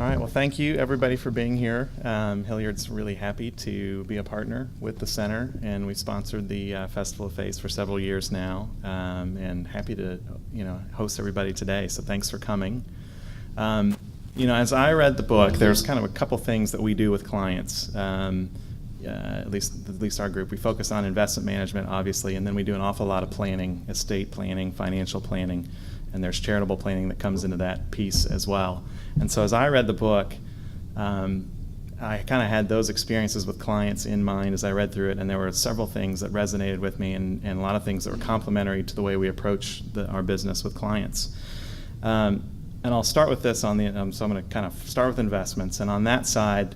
All right, well, thank you everybody for being here. Hilliard's really happy to be a partner with the center, and we've sponsored the Festival of Faith for several years now, and happy to host everybody today, so thanks for coming. As I read the book, there's kind of a couple things that we do with clients, at least our group. We focus on investment management, obviously, and then we do an awful lot of planning, estate planning, financial planning, and there's charitable planning that comes into that piece as well. And so as I read the book, I kind of had those experiences with clients in mind as I read through it, and there were several things that resonated with me and a lot of things that were complementary to the way we approach our business with clients. And I'll start with this so I'm going to kind of start with investments. And on that side,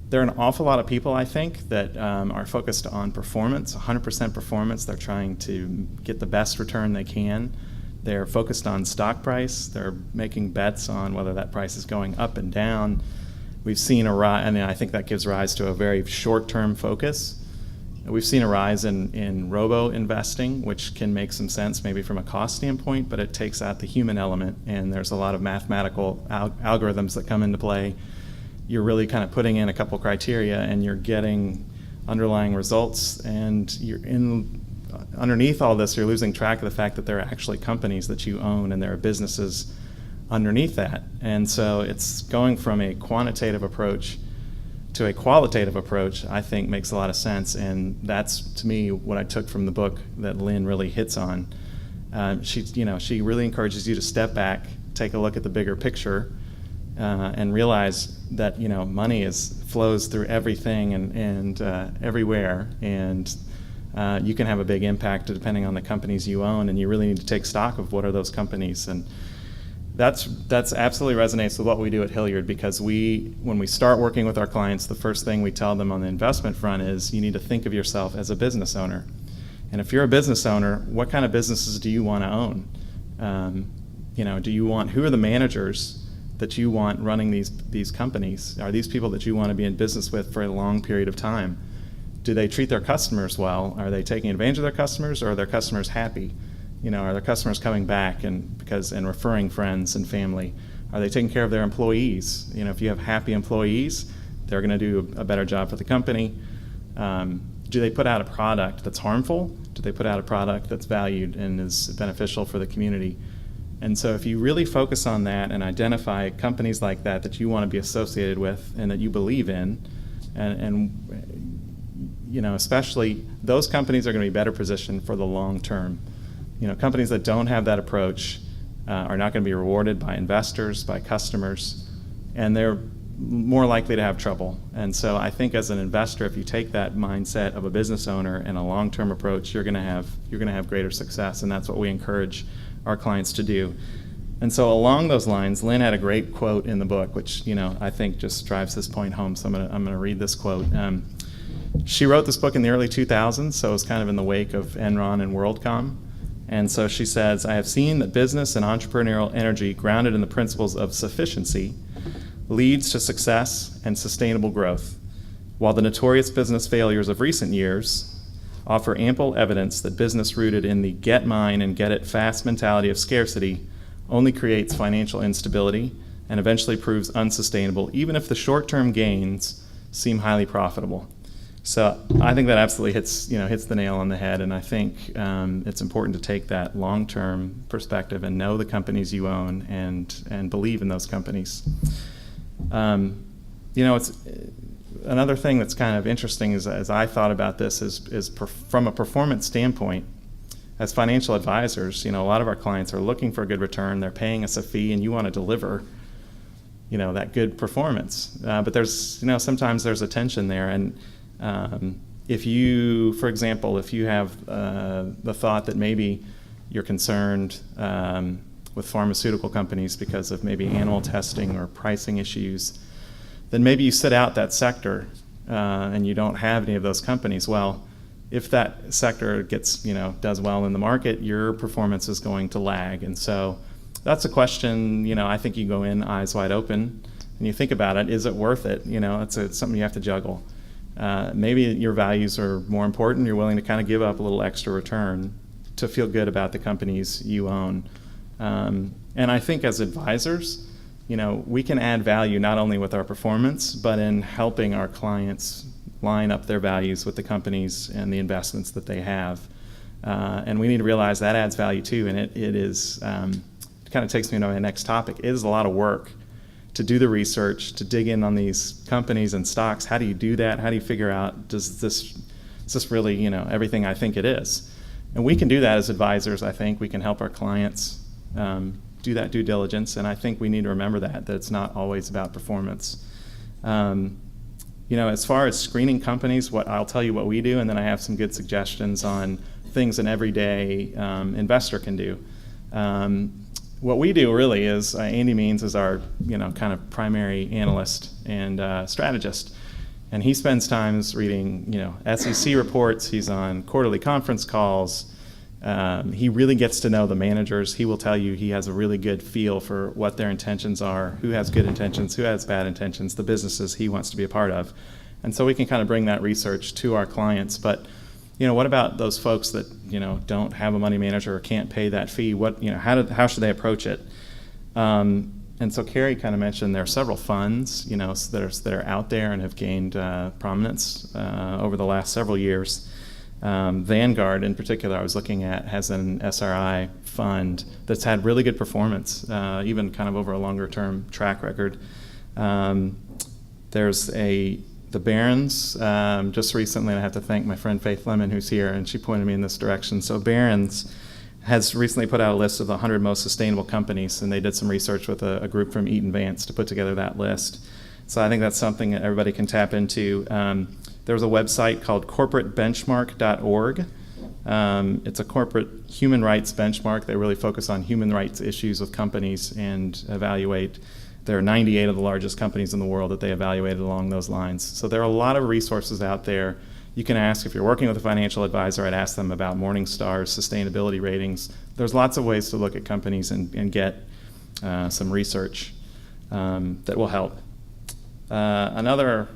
there are an awful lot of people, I think, that are focused on performance, 100% performance. They're trying to get the best return they can. They're focused on stock price. They're making bets on whether that price is going up and down. We've seen a rise, and I think that gives rise to a very short-term focus. We've seen a rise in robo-investing, which can make some sense maybe from a cost standpoint, but it takes out the human element, and there's a lot of mathematical algorithms that come into play. You're really kind of putting in a couple criteria, and you're getting underlying results, and underneath all this, you're losing track of the fact that there are actually companies that you own and there are businesses underneath that. And so it's going from a quantitative approach to a qualitative approach, I think makes a lot of sense. And that's, to me, what I took from the book that Lynne really hits on. She really encourages you to step back, take a look at the bigger picture, and realize that money flows through everything and everywhere, and you can have a big impact depending on the companies you own, and you really need to take stock of what are those companies. And that's absolutely resonates with what we do at Hilliard, because when we start working with our clients, the first thing we tell them on the investment front is you need to think of yourself as a business owner. And if you're a business owner, what kind of businesses do you want to own? Who are the managers that you want running these companies? Are these people that you want to be in business with for a long period of time? Do they treat their customers well? Are they taking advantage of their customers, or are their customers happy? Are their customers coming back and referring friends and family? Are they taking care of their employees? If you have happy employees, they're going to do a better job for the company. Do they put out a product that's harmful? Do they put out a product that's valued and is beneficial for the community? And so if you really focus on that and identify companies like that you want to be associated with and that you believe in, and especially those companies are going to be better positioned for the long term. Companies that don't have that approach are not going to be rewarded by investors, by customers, and they're more likely to have trouble. And so I think as an investor, if you take that mindset of a business owner and a long-term approach, you're going to have greater success, and that's what we encourage our clients to do. And so along those lines, Lynne had a great quote in the book, which I think just drives this point home. So I'm going to read this quote. She wrote this book in the early 2000s, so it was kind of in the wake of Enron and WorldCom. And so she says, "I have seen that business and entrepreneurial energy grounded in the principles of sufficiency leads to success and sustainable growth, while the notorious business failures of recent years offer ample evidence that business rooted in the get mine and get it fast mentality of scarcity only creates financial instability and eventually proves unsustainable, even if the short-term gains seem highly profitable." So I think that absolutely hits the nail on the head, and I think it's important to take that long-term perspective and know the companies you own and believe in those companies. It's another thing that's kind of interesting as I thought about this is from a performance standpoint. As financial advisors, a lot of our clients are looking for a good return. They're paying us a fee, and you want to deliver that good performance. But there's sometimes there's a tension there, and if you have the thought that maybe you're concerned with pharmaceutical companies because of maybe animal testing or pricing issues, then maybe you sit out that sector and you don't have any of those companies. Well, if that sector does well in the market, your performance is going to lag. And so that's a question, I think you go in eyes wide open and you think about it. Is it worth it? It's something you have to juggle. Maybe your values are more important. You're willing to kind of give up a little extra return to feel good about the companies you own. And I think as advisors, we can add value not only with our performance, but in helping our clients line up their values with the companies and the investments that they have. And we need to realize that adds value too. And it is, kind of takes me to my next topic. It is a lot of work to do the research, to dig in on these companies and stocks. How do you do that? How do you figure out, is this really, everything I think it is? And we can do that as advisors. I think we can help our clients do that due diligence, and I think we need to remember that it's not always about performance. As far as screening companies, I'll tell you what we do, and then I have some good suggestions on things an everyday investor can do. What we do really is, Andy Means is our kind of primary analyst and strategist, and he spends times reading SEC reports. He's on quarterly conference calls. He really gets to know the managers. He will tell you he has a really good feel for what their intentions are, who has good intentions, who has bad intentions, the businesses he wants to be a part of. And so we can kind of bring that research to our clients. But, what about those folks that, don't have a money manager or can't pay that fee? How should they approach it? And so Carrie kind of mentioned there are several funds, that are out there and have gained prominence over the last several years. Vanguard, in particular, I was looking at, has an SRI fund that's had really good performance, even kind of over a longer-term track record. There's the Barron's, just recently, and I have to thank my friend Faith Lemon, who's here, and she pointed me in this direction. So Barron's has recently put out a list of the 100 most sustainable companies, and they did some research with a group from Eaton Vance to put together that list. So I think that's something that everybody can tap into. There's a website called corporatebenchmark.org. It's a corporate human rights benchmark. They really focus on human rights issues with companies and evaluate. There are 98 of the largest companies in the world that they evaluated along those lines. So there are a lot of resources out there. You can ask, if you're working with a financial advisor, I'd ask them about Morningstar's sustainability ratings. There's lots of ways to look at companies and get some research that will help. Another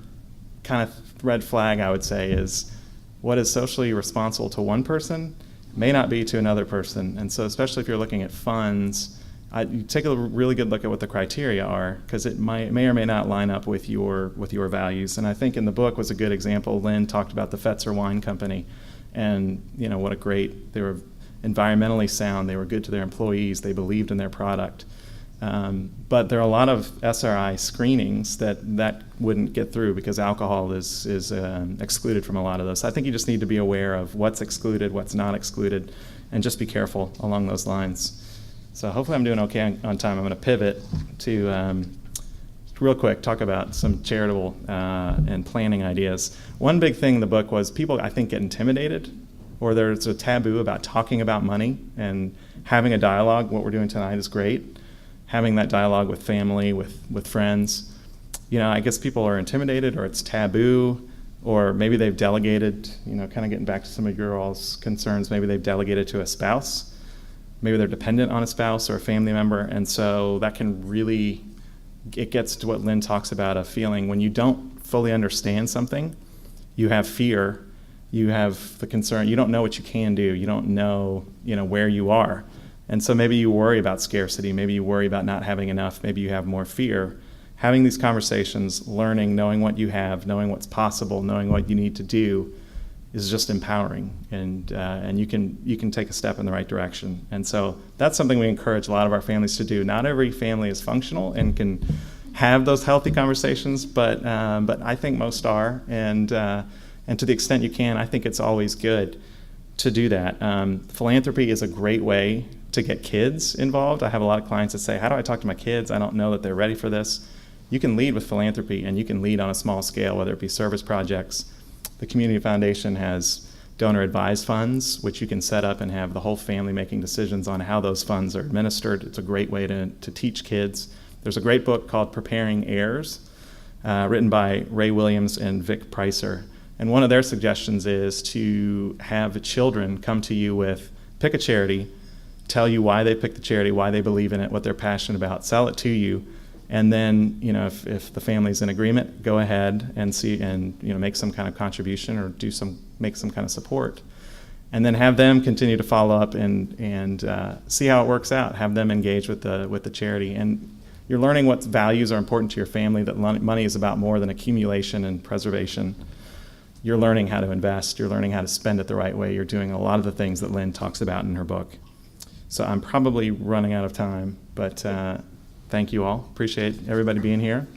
kind of red flag, I would say, is what is socially responsible to one person may not be to another person. And so especially if you're looking at funds, you take a really good look at what the criteria are, because it may or may not line up with your values. And I think in the book was a good example. Lynne talked about the Fetzer Wine Company, and they were environmentally sound, they were good to their employees, they believed in their product. But there are a lot of SRI screenings that wouldn't get through because alcohol is excluded from a lot of those. So I think you just need to be aware of what's excluded, what's not excluded, and just be careful along those lines. So hopefully I'm doing okay on time. I'm going to pivot to, real quick, talk about some charitable and planning ideas. One big thing in the book was people, I think, get intimidated, or there's a taboo about talking about money, and having a dialogue. What we're doing tonight is great. Having that dialogue with family, with friends. I guess people are intimidated, or it's taboo, or maybe they've delegated, kind of getting back to some of your all's concerns, maybe they've delegated to a spouse. Maybe they're dependent on a spouse or a family member, and so that can really, it gets to what Lynne talks about, a feeling when you don't fully understand something, you have fear, you have the concern, you don't know what you can do, you don't know, where you are. And so maybe you worry about scarcity, maybe you worry about not having enough, maybe you have more fear. Having these conversations, learning, knowing what you have, knowing what's possible, knowing what you need to do is just empowering, and you can take a step in the right direction. And so that's something we encourage a lot of our families to do. Not every family is functional and can have those healthy conversations, but I think most are, and to the extent you can, I think it's always good to do that. Philanthropy is a great way to get kids involved. I have a lot of clients that say, how do I talk to my kids? I don't know that they're ready for this. You can lead with philanthropy, and you can lead on a small scale, whether it be service projects. The Community Foundation has donor-advised funds, which you can set up and have the whole family making decisions on how those funds are administered. It's a great way to teach kids. There's a great book called Preparing Heirs, written by Ray Williams and Vic Pricer. And one of their suggestions is to have children come to you with, pick a charity, tell you why they picked the charity, why they believe in it, what they're passionate about, sell it to you, and then, if the family's in agreement, go ahead and see and make some kind of contribution or make some kind of support, and then have them continue to follow up and see how it works out. Have them engage with the charity, and you're learning what values are important to your family, that money is about more than accumulation and preservation. You're learning how to invest. You're learning how to spend it the right way. You're doing a lot of the things that Lynne talks about in her book. So I'm probably running out of time, but thank you all. Appreciate everybody being here.